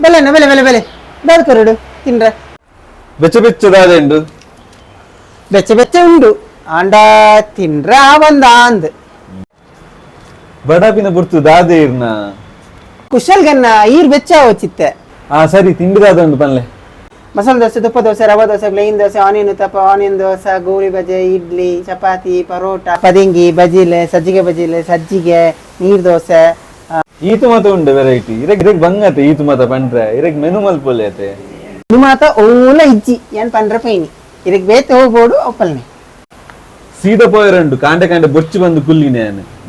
ಬೆಲೆನ ಬೆಲೆ ಬೆಲೆ ಬೆಲೆ ದಾದ್ಕರುಡು ತಿನ್ರ ಬೆಚ್ಚ ಬೆಚ್ಚದಾದೆಂಡು ಬೆಚ್ಚ ಬೆಚ್ಚ ಉಂಡು ಆಂಡ ತಿನ್ರ ಬಂದ ಅಂದ್ ಬಡಾಪಿನ ಬುರ್ತು ದಾದೆ ಇರ್ನ ಕುಶಲ್ ಗನ್ನ ಈರ್ ಬೆಚ್ಚ ಚಿತ್ತೆ ಸರಿ ತಿಂಡಿದಾದ ಉಂಡು ಪನ್ಲೆ ಮಸಾಲೆ ದೋಸೆ ತುಪ್ಪ dosa rava dosa plain dosa onion uttappa onion dosa goli baje idli chapati paratha ಪದಿಂಗಿ ಬಜಿಲೆ ಸಜ್ಜಿಗೆ ಬಜಿಲೆ ಸಜ್ಜಿಗೆ ನೀರ್ ದೋಸೆ ಈತು ಮತ ಉಂಡು ವೆರೈಟಿ ಇರಗ್ ಬಂಗತೆ ಈತು ಮತ ಪಂಡ್ರೆ ಇರಗ್ ಮೆನು ಮಲ್ಪೊಲ್ಲೆ ನು ಮಾತ ಓಲ ಇಜ್ಜಿ ಏನ್ ಪಂಡ್ರೆ ಪೈನಿ ಇರಗ್ ಬೇತೆ ಹೋಗ್ಬೋಡು ಒಪ್ಪಲ್ನೆ ಸೀದ ಪೋಯರಂಡು ಕಾಂಡೆ ಕಾಂಡೆ ಬೊಚ್ಚು ಬಂದು ಕುಲ್ಲಿನೆ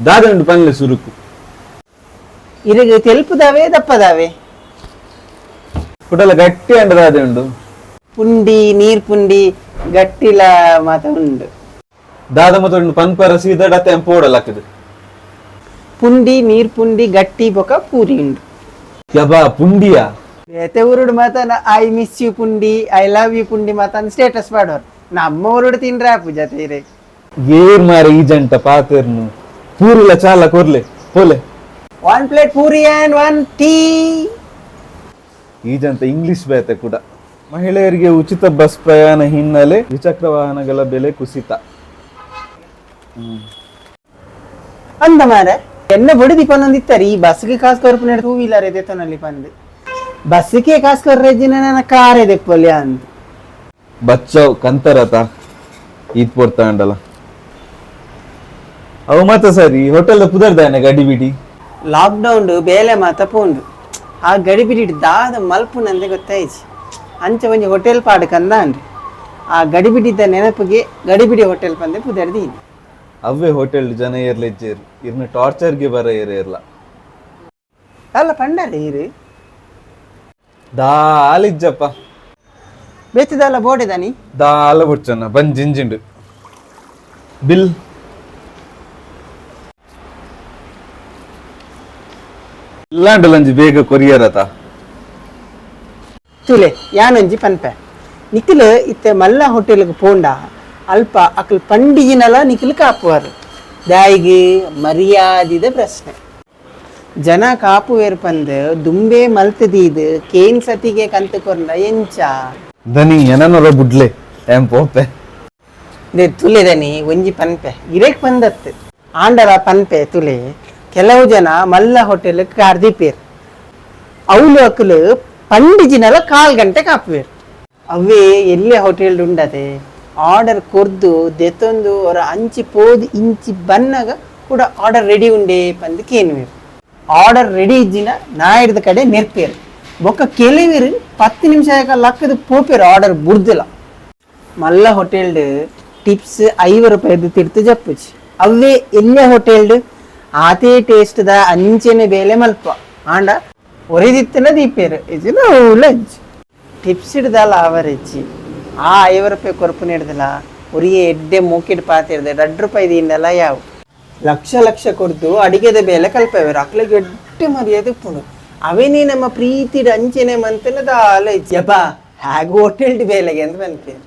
ದಾದ ಉಂಡು ಪನ್ಲೆ ಸುರುಕು ಇರಗ್ ತೆಲ್ಪುದಾವೆ ದಪ್ಪದಾವೆ ಕುಟಲ ಗಟ್ಟಿ ಅಂಡ ದಾದೆ ಉಂಡು ಪುಂಡಿ ನೀರ್ ಪುಂಡಿ ಗಟ್ಟಿಲ ಮಾತ ಉಂಡು ದಾದ ಮತ ಉಂಡು ಪನ್ಪರ ಸೀದ ಡತ್ತೆ ಪೋಡಲಾಕದು ಪುಂಡಿ ನೀರ್ ಪುಂಡಿ ಗಟ್ಟಿ ಬೊಕ ಪೂರಿ ಉಂಡು ಯಬಾ ಪುಂಡಿಯಾ ಬೇತೆ ಊರುಡು ಮಾತ ಐ ಮಿಸ್ ಯು ಪುಂಡಿ ಐ ಲವ್ ಯು ಪುಂಡಿ ಮಾತ ಸ್ಟೇಟಸ್ ಮಾಡೋರು ನಮ್ಮ ಊರುಡು ತಿನ್ರ ಪೂಜಾತೆ ಇರೇ ಏರ್ ಮಾರೆ ಈ ಜಂಟ ಪಾತೆರ್ನು ಪೂರಿಲ ಚಾಲ ಕೊರ್ಲೆ ಪೋಲೆ 1 ಪ್ಲೇಟ್ ಪೂರಿ ಅಂಡ್ 1 ಟೀ ಈ ಜಂತ ಇಂಗ್ಲಿಷ್ ಬೇತೆ ಕೂಡ ಮಹಿಳೆಯರಿಗೆ ಉಚಿತ ಬಸ್ ಪ್ರಯಾಣ ಹಿನ್ನೆಲೆ ದ್ವಿಚಕ್ರ ವಾಹನಗಳ ಬೆಲೆ ಕುಸಿತ ಅಂದ ಮಾರೆ ಎನ್ನ ಬುಡಿದಿ ಪನ್ನೊಂದಿತ್ತಾರೆ ಈ ಬಸ್ಗೆ ಕಾಸು ಕೊರ್ಪು ಟೂ ವೀಲರ್ ಎದೆತನಲ್ಲಿ ಪಂದು ಬಸ್ಸಿಗೆ ಕಾಸು ಕೊರ್ರೆಜಿನ ನನ್ನ ಕಾರ್ ಎದೆಪ್ಪಲ್ಯ ಅಂತ ಬಚ್ಚವ್ ಕಂತರತ ಈದ್ ಪೋಡ್ತಾಂಡಲ್ಲ ಅವು ಮತ್ತ ಸರಿ ಹೋಟೆಲ್ ಪುದರ್ದಾನೆ ಗಡಿ ಬಿಡಿ ಲಾಕ್ಡೌನ್ ಬೇಲೆ ಮಾತ ಪೋಂಡು ಆ ಗಡಿ ಬಿಡಿ ದಾದ ಮಲ್ಪುನಂದೆ ಗೊತ್ತಾಯ್ತು ಅಂಚ ಒಂಜಿ ಹೋಟೆಲ್ ಪಾಡು ಕಂದ ಅಂದ್ರಿ ಆ ಗಡಿ ಬಿಡಿದ್ದ ನೆನಪಿಗೆ ಗಡಿಬಿಡಿ ಹೋಟೆಲ್ ಪಂದೆ ಪುದರ್ದಿ ಅವೇ ಹೋಟೆಲ್ ಜನ ಏರ್ಲೆಜ್ಜೇರು ಇರ್ನ ಟಾರ್ಚರ್ಗೆ ಬರ ಏರ್ಲ ಅಲ್ಲ ಪಂಡಾರೆ ಇರು ದಾಲಿಜ್ಜಪ್ಪ ಬೇತದಲ್ಲ ಬೋಡೆದಾನಿ ದಾಲ ಬುಡ್ಚನ್ನ ಬಂದ್ ಜಿಂಜಿಂಡು ಬಿಲ್ ಇಲ್ಲಾಂಡಲಂಜಿ ಬೇಗ ಕೊರಿಯರತ ತುಲೆ ಯಾನೊಂಜಿ ಪನ್ಪೆ ನಿಖಿಲ್ ಇತ್ತೆ ಮಲ್ಲ ಹೋಟೆಲ್ಗೆ ಪೋಂಡ ಅಲ್ಪ ಅಕಲ್ ಪಂಡಿಜಿನಲ ನಿಖಿಲ್ ಕಾಪುವರು ದಾಯಿಗೆ ಮರ್ಯಾದಿದ ಪ್ರಶ್ನೆ ಜನ ಕಾಪುವೇರು ಪಂದ್ ದುಂಬೆ ಮಲ್ತದೀದ್ ಕೇನ್ ಸತಿಗೆ ಕಂತು ಕೊರ್ನ ಎಂಚ ದನಿ ಏನನರ ಬುಡ್ಲೆ ಏನ್ ಪೋಪೆ ದೇ ತುಲೆ ದನಿ ಒಂಜಿ ಪನ್ಪೆ ಇರೇಕ್ ಪಂದತ್ ಆಂಡರ ಪನ್ಪೆ ತುಲೆ ಕೆಲವು ಜನ ಮಲ್ಲ ಹೋಟೆಲ್ ಕಾರ್ದಿಪೇರ್ ಅವಳು ಅಕ್ಕಲು ಪಂಡಿಜಿನಲ 1/4 ಗಂಟೆ ಕಾಪುವೇರು ಅವೇ ಎಲ್ಲೇ ಹೋಟೆಲ್ ಉಂಡದೆ ಆರ್ಡರ್ ಕೊರ್ದು ದೆತ್ತೊಂದು ಅವರ ಅಂಚಿ ಪೋದು ಇಂಚಿ ಬನ್ನಾಗ ಕೂಡ ಆರ್ಡರ್ ರೆಡಿ ಉಂಡೆ ಪಂದು ಕೇನುವೇರು ಆರ್ಡರ್ ರೆಡಿ ಇಜ್ಜಿನ ನಾ ಹಿಡ್ದ ಕಡೆ ನೆರ್ಪೇರು ಬೊಕ್ಕ ಕೆಲವೇರು 10 ನಿಮಿಷ ಲಕ್ಕದ ಪೋಪೇರು ಆರ್ಡರ್ ಬುಡ್ದಿಲ್ಲ ಮಲ್ಲ ಹೋಟೆಲ್ಡ್ ಟಿಪ್ಸ್ 5 ರೂಪಾಯಿದು ತಿರ್ತು ಜಪ್ಪುಚಿ ಅವೇ ಎಲ್ಲೇ ಹೋಟೆಲ್ಡ್ ಆತೇ ಟೇಸ್ಟ್ ದ ಅಂಚೆನೆ ಬೇಲೆ ಮಲ್ಪ ಆಂಡ ಒರಿದಿತ್ತಿನ ದೀಪೇರು ಇಜಿನ ಲಂಚ್ ಟಿಪ್ಸ್ ಹಿಡ್ದಲ್ಲ ಅವರೆಚ್ಚಿ ಆ 5 ರೂಪಾಯಿ ಕೊರಪು ನೀಡ್ದಲ್ಲ ಉರಿಗೆ ಎಡ್ಡೆ ಮೂಕಿಡ್ ಪಾತಿರ್ದೆ 2 ರೂಪಾಯಿ ದೀನೆಲ್ಲ ಯಾವ ಲಕ್ಷ ಲಕ್ಷ ಕೊಡ್ದು ಅಡಿಗೆದ ಬೇಲೆ ಕಲ್ಪವೇರು ಅಕ್ಲಿಗೆ ಎಡ್ಡೆ ಮರ್ಯಾದೆ ಪುಡು ಅವೇನೇ ನಮ್ಮ ಪ್ರೀತಿಡ ಅಂಚೆನೆ ಮಂತನದ ಅಲೈಚ್ಯಪ್ಪ ಹಾಗೆ ಹೋಟೆಲ್ಡ್ ಬೇಲೆಗೆ ಅಂತ ಬಂತೇನೆ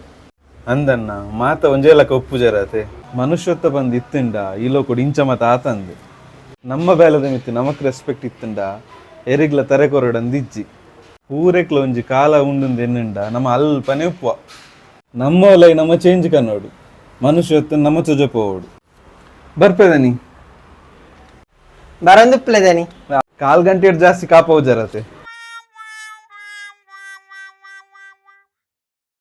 ಅಂದನ್ನ ಮಾತ ಒಂಜೇಲಕ ಉಪ್ಪು ಜರತೆ ಮನುಷ್ಯತ್ವ ಬಂದು ಇತ್ತಂಡ ಇಲ್ಲೋ ಕೊಡಿ ಇಂಚ ಮತ ಆತಂದು ನಮ್ಮ ಬೇಲದ ಮಿತ್ತು ನಮಕ್ ರೆಸ್ಪೆಕ್ಟ್ ಇತ್ತಂಡ ಎರಿಗ್ಲ ತರೆ ಕೊರಡಂದಿಜ್ಜಿ ಊರೆಕ್ಲ ಒಂಜಿ ಕಾಲ ಉಂಡುಂದು ಎನ್ನುಂಡ ನಮ್ಮ ಅಲ್ಪನೆ ಉಪ್ಪುವ ನಮ್ಮ ಲೈ ನಮ್ಮ ಚೇಂಜ್ ಕನ್ನೋಡು ಮನುಷ್ಯತ್ವ ನಮ್ಮ ಚೊಜಪೋಡು ಬರ್ಪೇದನಿ ಬರಂದುಪ್ಲೆದನಿ 1/4 ಗಂಟೆ ಜಾಸ್ತಿ ಕಾಪವು ಜರತೆ